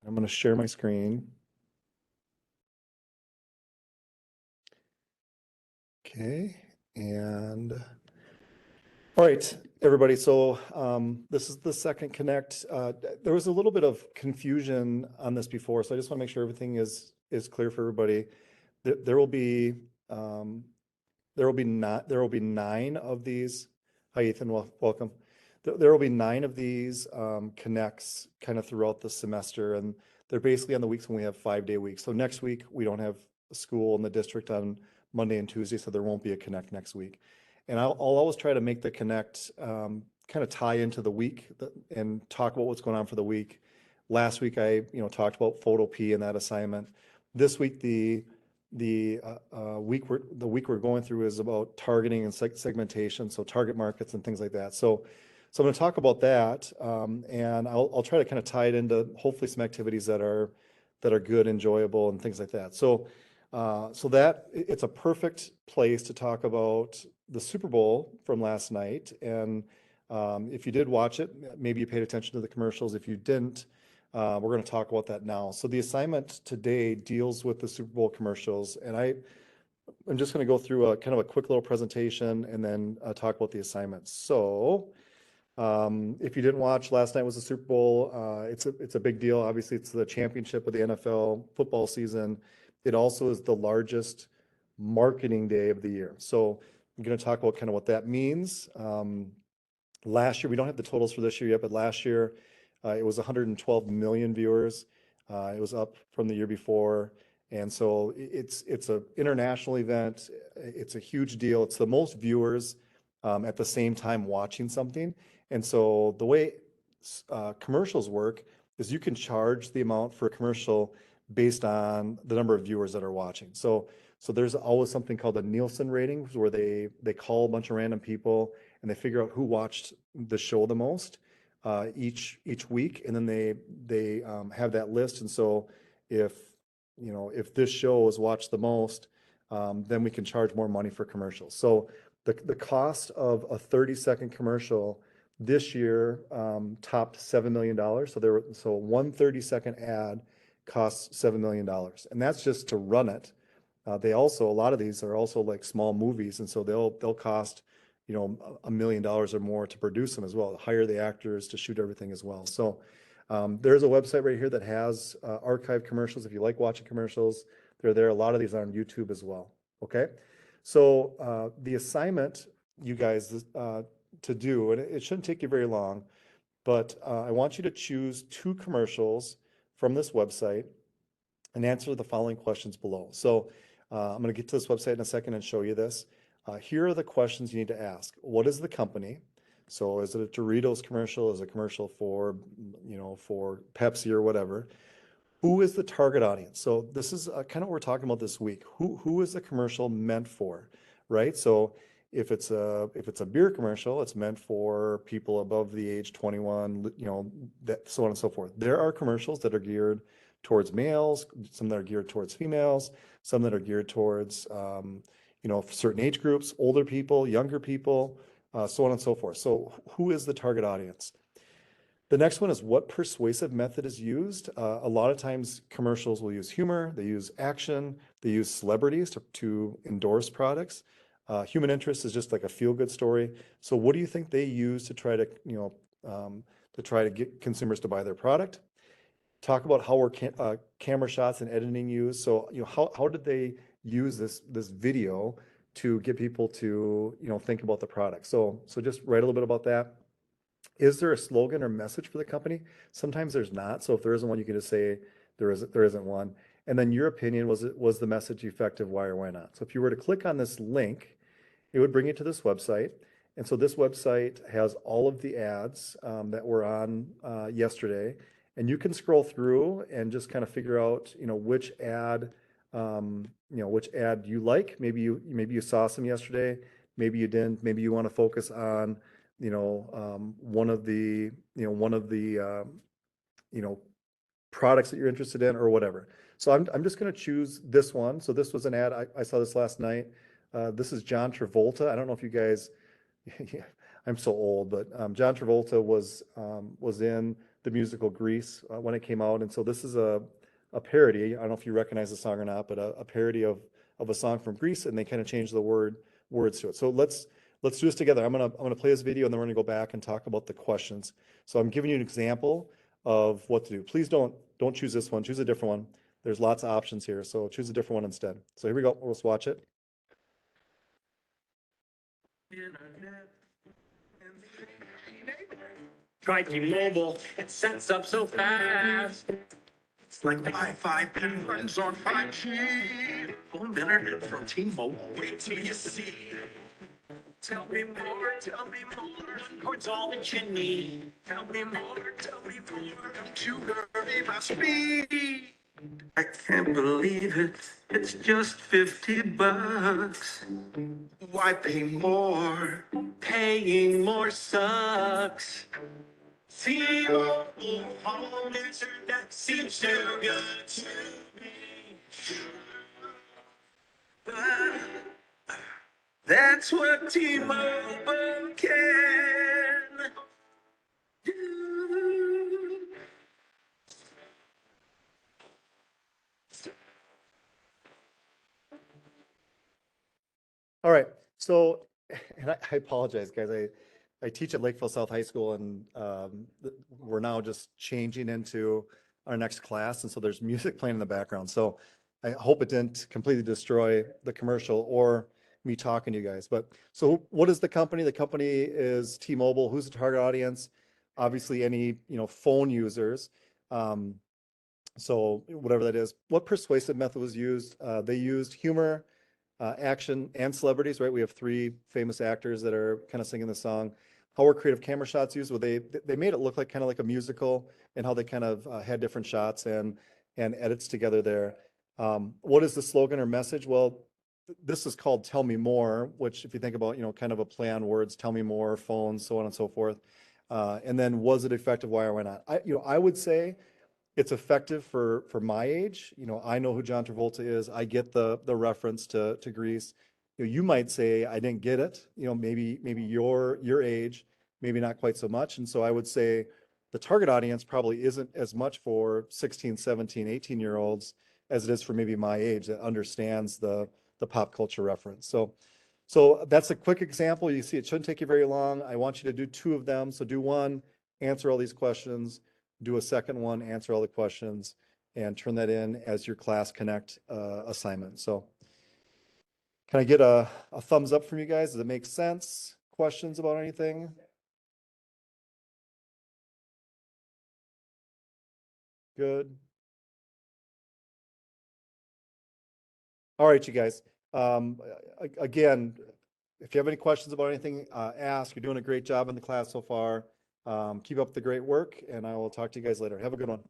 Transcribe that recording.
I'm going to share my screen. Okay, and all right, everybody. So this is the second Connect. There was a little bit of confusion on this before, so I just want to make sure everything is clear for everybody. There will be nine of these. Hi, Ethan. Welcome. There will be nine of these Connects kind of throughout the semester, and they're basically on the weeks when we have 5-day weeks. So next week we don't have school in the district on Monday and Tuesday, so there won't be a Connect next week. And I'll always try to make the Connect kind of tie into the week and talk about what's going on for the week. Last week I talked about Photo P and that assignment. This week the week we're going through is about targeting and segmentation, so target markets and things like that. So I'm going to talk about that, and I'll try to kind of tie it into hopefully some activities that are good, enjoyable, and things like that. So that it's a perfect place to talk about the Super Bowl from last night. And if you did watch it, maybe you paid attention to the commercials. If you didn't, we're going to talk about that now. So the assignment today deals with the Super Bowl commercials, and I'm just going to go through a kind of a quick little presentation and then talk about the assignments. So if you didn't watch, last night was the Super Bowl. It's a big deal. Obviously, it's the championship of the NFL football season. It also is the largest marketing day of the year. So I'm going to talk about kind of what that means. Last year, we don't have the totals for this year yet, but last year it was 112 million viewers. It was up from the year before. And so it's an international event. It's a huge deal. It's the most viewers at the same time watching something. And so the way commercials work is you can charge the amount for a commercial based on the number of viewers that are watching. So there's always something called a Nielsen rating, where they call a bunch of random people and they figure out who watched the show the most each week, and then they have that list. And so if this show is watched the most, then we can charge more money for commercials. So the cost of a 30-second commercial this year topped $7 million. So one 30-second ad costs $7 million, and that's just to run it. A lot of these are also like small movies, and so they'll cost $1 million or more to produce them as well, hire the actors to shoot everything as well. So there's a website right here that has archived commercials. If you like watching commercials, they're there. A lot of these are on YouTube as well. Okay, so the assignment, you guys, to do, and it shouldn't take you very long, but I want you to choose 2 commercials from this website and answer the following questions below. So I'm going to get to this website in a second and show you this. Here are the questions you need to ask. What is the company? So is it a Doritos commercial? Is it a commercial for Pepsi or whatever? Who is the target audience? So this is kind of what we're talking about this week. Who is the commercial meant for, right? So if it's a beer commercial, it's meant for people above the age 21, that, so on and so forth. There are commercials that are geared towards males, some that are geared towards females, some that are geared towards certain age groups, older people, younger people, so on and so forth. So who is the target audience? The next one is, what persuasive method is used? A lot of times commercials will use humor, they use action, they use celebrities to endorse products. Human interest is just like a feel-good story. So what do you think they use to try to get consumers to buy their product? Talk about how were camera shots and editing used. So how did they use this video to get people to think about the product? So just write a little bit about that. Is there a slogan or message for the company? Sometimes there's not. So if there isn't one, you can just say there isn't one. And then your opinion, was the message effective? Why or why not? So if you were to click on this link, it would bring you to this website. And so this website has all of the ads that were on yesterday. And you can scroll through and just kind of figure out, which ad you like. Maybe you saw some yesterday. Maybe you didn't. Maybe you want to focus on one of the products that you're interested in or whatever. So I'm just going to choose this one. So this was an ad. I saw this last night. This is John Travolta. I don't know if you guys, I'm so old, but John Travolta was in the musical Grease when it came out. And so this is a parody. I don't know if you recognize the song or not, but a parody of a song from Grease, and they kind of changed the words to it. So let's do this together. I'm gonna play this video, and then we're gonna go back and talk about the questions. So I'm giving you an example of what to do. Please don't choose this one. Choose a different one. There's lots of options here, so choose a different one instead. So here we go. Let's watch it. Try T-Mobile, it sets up so fast. It's like Wi-Fi and runs on 5G. Home internet from T-Mobile, wait till you see. Tell me more, it's all that you need. Tell me more, I'm too hurry my speed. I can't believe it, it's just $50. Why pay more? Paying more sucks. T-Mobile home internet seems too good to be true. That's what T-Mobile can do. All right. So, and I apologize, guys. I teach at Lakeville South High School, and we're now just changing into our next class, and so there's music playing in the background. So I hope it didn't completely destroy the commercial or me talking to you guys. But so what is the company? The company is T-Mobile. Who's the target audience? Obviously, any phone users. So whatever that is. What persuasive method was used? They used humor, action, and celebrities, right? We have three famous actors that are kind of singing the song. How were creative camera shots used? Well, they made it look like kind of like a musical, and how they kind of had different shots and edits together there. What is the slogan or message? Well, this is called Tell Me More, which if you think about, kind of a play on words, tell me more, phones, so on and so forth. And then was it effective? Why or why not? I would say it's effective for my age. I know who John Travolta is. I get the reference to Grease. You might say I didn't get it. Maybe your age, maybe not quite so much. And so I would say the target audience probably isn't as much for 16, 17, 18-year-olds as it is for maybe my age that understands the pop culture reference. So that's a quick example. You see, it shouldn't take you very long. I want you to do two of them. So do one, answer all these questions. Do a second one, answer all the questions, and turn that in as your Class Connect assignment. So can I get a thumbs up from you guys? Does it make sense? Questions about anything? Good. All right, you guys. Again, if you have any questions about anything, ask. You're doing a great job in the class so far. Keep up the great work, and I will talk to you guys later. Have a good one.